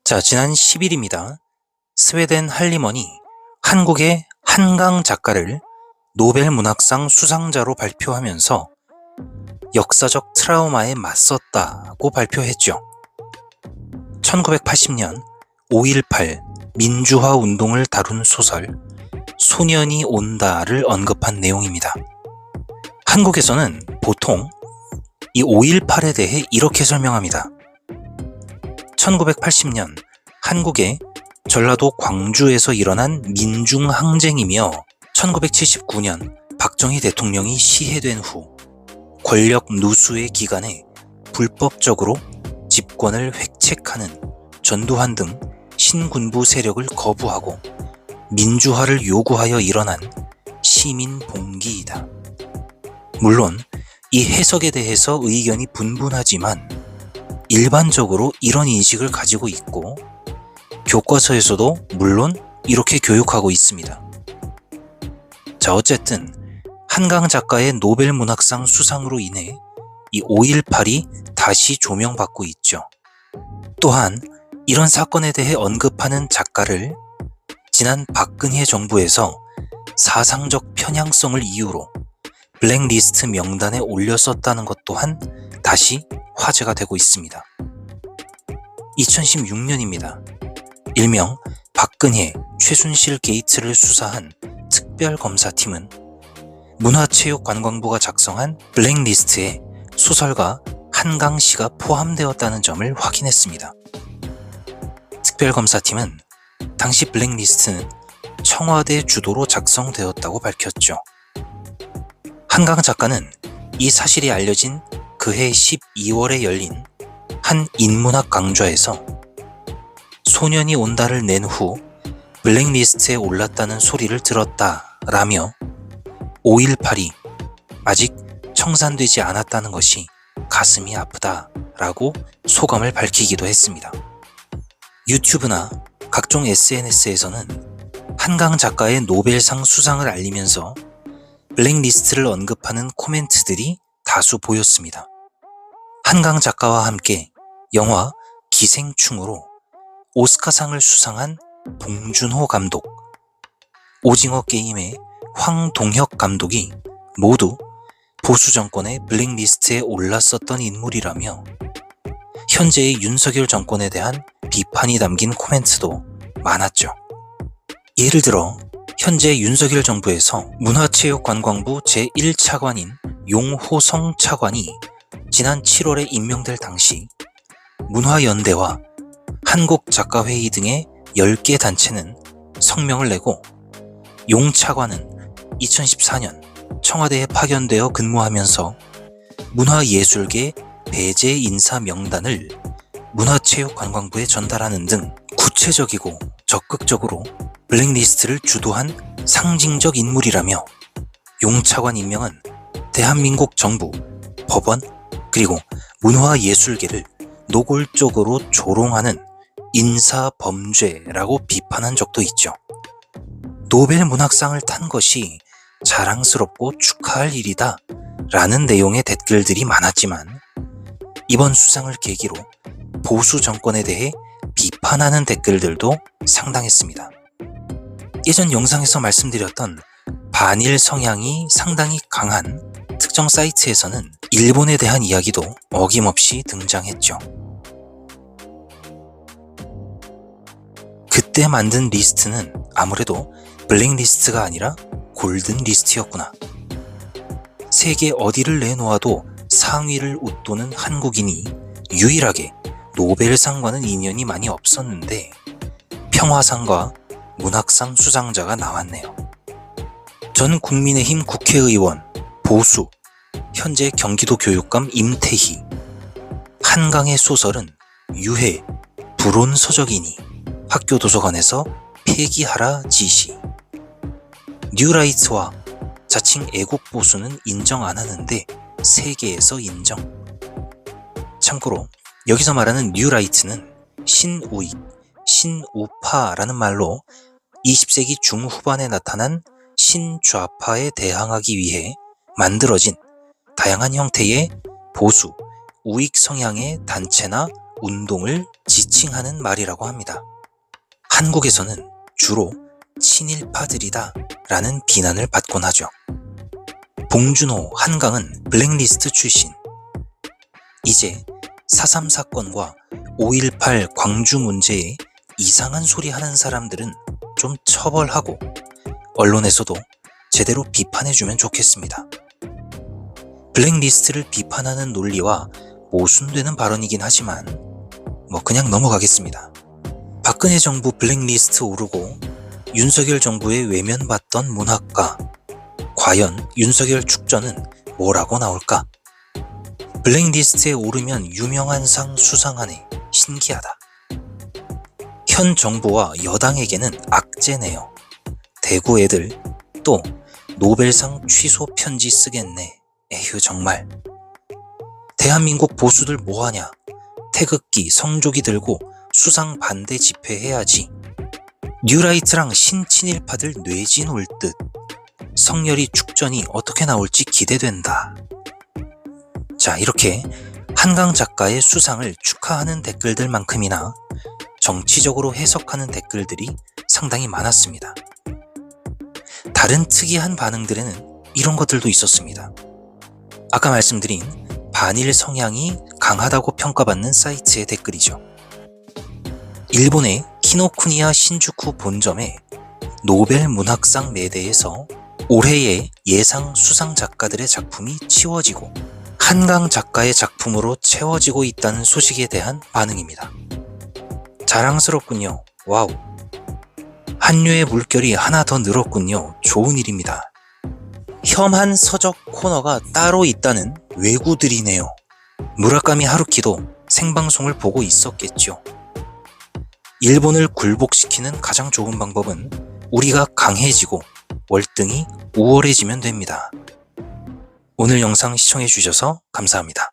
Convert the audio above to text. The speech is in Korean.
자, 지난 10일입니다. 스웨덴 할리먼이 한국의 한강 작가를 노벨 문학상 수상자로 발표하면서 역사적 트라우마에 맞섰다고 발표했죠. 1980년 5.18 민주화 운동을 다룬 소설 소년이 온다를 언급한 내용입니다. 한국에서는 보통 이 5.18에 대해 이렇게 설명합니다. 1980년 한국의 전라도 광주에서 일어난 민중항쟁이며 1979년 박정희 대통령이 시해된 후 권력 누수의 기간에 불법적으로 집권을 획책하는 전두환 등 신군부 세력을 거부하고 민주화를 요구하여 일어난 시민 봉기이다. 물론 이 해석에 대해서 의견이 분분하지만 일반적으로 이런 인식을 가지고 있고 교과서에서도 물론 이렇게 교육하고 있습니다. 자, 어쨌든 한강 작가의 노벨 문학상 수상으로 인해 이 5.18이 다시 조명받고 있죠. 또한 이런 사건에 대해 언급하는 작가를 지난 박근혜 정부에서 사상적 편향성을 이유로 블랙리스트 명단에 올렸었다는 것 또한 다시 화제가 되고 있습니다. 2016년입니다. 일명 박근혜, 최순실 게이트를 수사한 특별검사팀은 문화체육관광부가 작성한 블랙리스트에 소설가 한강씨가 포함되었다는 점을 확인했습니다. 특별검사팀은 당시 블랙리스트는 청와대 주도로 작성되었다고 밝혔죠. 한강 작가는 이 사실이 알려진 그해 12월에 열린 한 인문학 강좌에서 소년이 온다를 낸 후 블랙리스트에 올랐다는 소리를 들었다라며 5.18이 아직 청산되지 않았다는 것이 가슴이 아프다라고 소감을 밝히기도 했습니다. 유튜브나 각종 SNS에서는 한강 작가의 노벨상 수상을 알리면서 블랙리스트를 언급하는 코멘트들이 다수 보였습니다. 한강 작가와 함께 영화 기생충으로 오스카상을 수상한 봉준호 감독, 오징어 게임의 황동혁 감독이 모두 보수 정권의 블랙리스트에 올랐었던 인물이라며 현재의 윤석열 정권에 대한 비판이 담긴 코멘트도 많았죠. 예를 들어 현재 윤석열 정부에서 문화체육관광부 제1차관인 용호성 차관이 지난 7월에 임명될 당시 문화연대와 한국작가회의 등의 10개 단체는 성명을 내고 용 차관은 2014년 청와대에 파견되어 근무하면서 문화예술계 배제 인사 명단을 문화체육관광부에 전달하는 등 구체적이고 적극적으로 블랙리스트를 주도한 상징적 인물이라며 용 차관 임명은 대한민국 정부, 법원, 그리고 문화예술계를 노골적으로 조롱하는 인사범죄라고 비판한 적도 있죠. 노벨 문학상을 탄 것이 자랑스럽고 축하할 일이다 라는 내용의 댓글들이 많았지만 이번 수상을 계기로 보수 정권에 대해 비판하는 댓글들도 상당했습니다. 예전 영상에서 말씀드렸던 반일 성향이 상당히 강한 특정 사이트에서는 일본에 대한 이야기도 어김없이 등장했죠. 그때 만든 리스트는 아무래도 블랙리스트가 아니라 골든리스트였구나. 세계 어디를 내놓아도 상위를 웃도는 한국인이 유일하게 노벨상과는 인연이 많이 없었는데 평화상과 문학상 수상자가 나왔네요. 전 국민의힘 국회의원, 보수, 현재 경기도 교육감 임태희. 한강의 소설은 유해, 불온서적이니 학교 도서관에서 폐기하라 지시. 뉴라이트와 자칭 애국보수는 인정 안 하는데 세계에서 인정. 참고로 여기서 말하는 뉴라이트는 신우익, 신우파라는 말로 20세기 중후반에 나타난 신좌파에 대항하기 위해 만들어진 다양한 형태의 보수, 우익 성향의 단체나 운동을 지칭하는 말이라고 합니다. 한국에서는 주로 친일파들이다 라는 비난을 받곤 하죠. 봉준호, 한강은 블랙리스트 출신. 이제 4.3 사건과 5.18 광주 문제에 이상한 소리 하는 사람들은 좀 처벌하고 언론에서도 제대로 비판해주면 좋겠습니다. 블랙리스트를 비판하는 논리와 모순되는 발언이긴 하지만 그냥 넘어가겠습니다. 박근혜 정부 블랙리스트 오르고 윤석열 정부의 외면받던 문학가, 과연 윤석열 축전은 뭐라고 나올까? 블랙리스트에 오르면 유명한 상 수상하네. 신기하다. 현 정부와 여당에게는 악재네요. 대구 애들 또 노벨상 취소 편지 쓰겠네. 에휴 정말. 대한민국 보수들 뭐하냐. 태극기, 성조기 들고 수상 반대 집회해야지. 뉴라이트랑 신친일파들 뇌지 놀 듯. 성열이 축전이 어떻게 나올지 기대된다. 자, 이렇게 한강 작가의 수상을 축하하는 댓글들만큼이나 정치적으로 해석하는 댓글들이 상당히 많았습니다. 다른 특이한 반응들에는 이런 것들도 있었습니다. 아까 말씀드린 반일 성향이 강하다고 평가받는 사이트의 댓글이죠. 일본의 키노쿠니야 신주쿠 본점에 노벨 문학상 매대에서 올해의 예상 수상 작가들의 작품이 치워지고 한강 작가의 작품으로 채워지고 있다는 소식에 대한 반응입니다. 자랑스럽군요. 와우. 한류의 물결이 하나 더 늘었군요. 좋은 일입니다. 혐한 서적 코너가 따로 있다는 외구들이네요. 무라카미 하루키도 생방송을 보고 있었겠죠. 일본을 굴복시키는 가장 좋은 방법은 우리가 강해지고 월등히 우월해지면 됩니다. 오늘 영상 시청해주셔서 감사합니다.